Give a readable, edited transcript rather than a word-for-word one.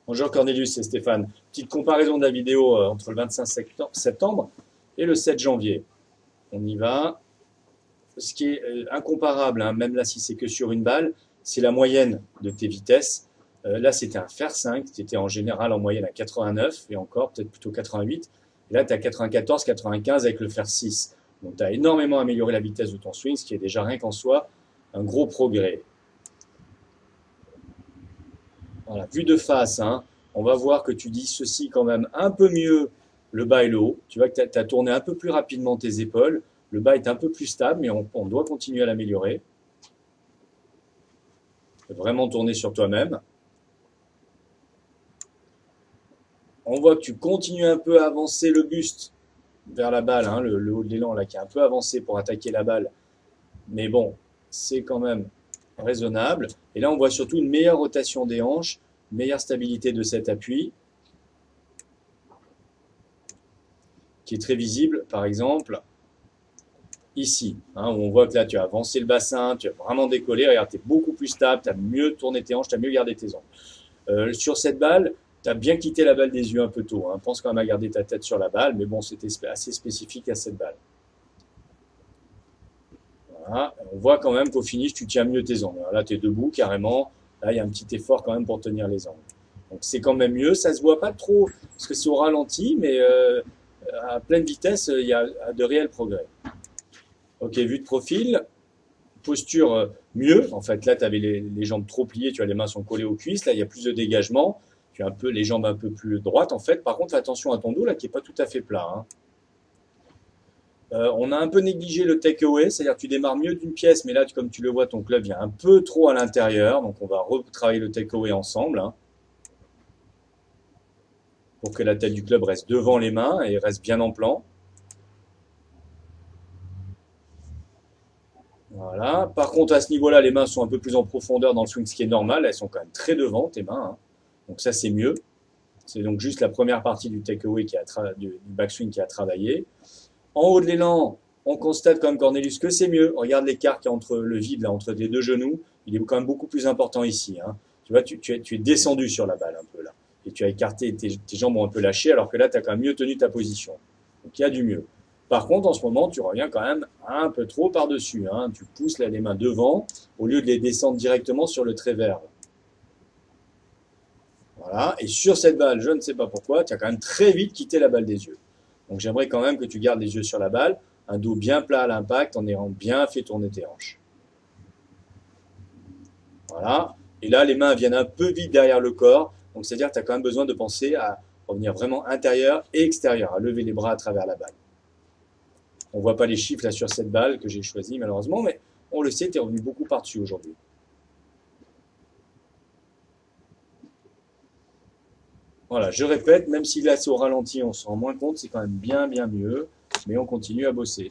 Bonjour Cornelius, c'est Stéphane. Petite comparaison de la vidéo entre le 25 septembre et le 7 janvier. On y va. Ce qui est incomparable, hein, même là si c'est que sur une balle, c'est la moyenne de tes vitesses. Là c'était un fer 5, tu étais en général en moyenne à 89 et encore peut-être plutôt 88. Et là tu es à 94, 95 avec le fer 6. Donc tu as énormément amélioré la vitesse de ton swing, ce qui est déjà rien qu'en soi un gros progrès. Voilà, vue de face, hein, on va voir que tu dissocies quand même un peu mieux le bas et le haut. Tu vois que tu as tourné un peu plus rapidement tes épaules. Le bas est un peu plus stable, mais on doit continuer à l'améliorer. Vraiment tourner sur toi-même. On voit que tu continues un peu à avancer le buste vers la balle, hein, le haut de l'élan là qui est un peu avancé pour attaquer la balle. Mais bon, c'est quand même raisonnable. Et là, on voit surtout une meilleure rotation des hanches, meilleure stabilité de cet appui, qui est très visible, par exemple, ici, hein, où on voit que là, tu as avancé le bassin, tu as vraiment décollé. Regarde, tu es beaucoup plus stable, tu as mieux tourné tes hanches, tu as mieux gardé tes angles. Sur cette balle, tu as bien quitté la balle des yeux un peu tôt. Hein. Pense quand même à garder ta tête sur la balle, mais bon, c'était assez spécifique à cette balle. Voilà. On voit quand même qu'au finish, tu tiens mieux tes angles. Là, tu es debout carrément. Là, il y a un petit effort quand même pour tenir les angles. Donc, c'est quand même mieux. Ça se voit pas trop parce que c'est au ralenti, mais à pleine vitesse, il y a de réels progrès. Ok, vue de profil, posture mieux. En fait, là, tu avais les jambes trop pliées, tu as les mains sont collées aux cuisses. Là, il y a plus de dégagement. Tu as un peu les jambes un peu plus droites, en fait. Par contre, fais attention à ton dos, là, qui est pas tout à fait plat. Hein. On a un peu négligé le takeaway, c'est-à-dire que tu démarres mieux d'une pièce, mais là, comme tu le vois, ton club vient un peu trop à l'intérieur. Donc, on va retravailler le takeaway ensemble, hein, pour que la tête du club reste devant les mains et reste bien en plan. Voilà. Par contre, à ce niveau-là, les mains sont un peu plus en profondeur dans le swing, ce qui est normal. Elles sont quand même très devant, tes mains. Hein. Donc ça, c'est mieux. C'est donc juste la première partie du takeaway du backswing qui a travaillé. En haut de l'élan, on constate quand même, Cornelius, que c'est mieux. Regarde l'écart qu'il y a entre le vide, là, entre tes deux genoux. Il est quand même beaucoup plus important ici. Hein. Tu vois, tu es descendu sur la balle un peu là. Et tu as écarté, tes jambes ont un peu lâché, alors que là, tu as quand même mieux tenu ta position. Donc il y a du mieux. Par contre, en ce moment, tu reviens quand même un peu trop par-dessus. Hein. Tu pousses là, les mains devant au lieu de les descendre directement sur le trévers. Voilà. Et sur cette balle, je ne sais pas pourquoi, tu as quand même très vite quitté la balle des yeux. Donc j'aimerais quand même que tu gardes les yeux sur la balle, un dos bien plat à l'impact en ayant bien fait tourner tes hanches. Voilà. Et là, les mains viennent un peu vite derrière le corps. Donc c'est-à-dire que tu as quand même besoin de penser à revenir vraiment intérieur et extérieur, à lever les bras à travers la balle. On voit pas les chiffres là sur cette balle que j'ai choisie malheureusement, mais on le sait, tu es revenu beaucoup par-dessus aujourd'hui. Voilà, je répète, même si là c'est au ralenti, on se rend moins compte, c'est quand même bien mieux, mais on continue à bosser.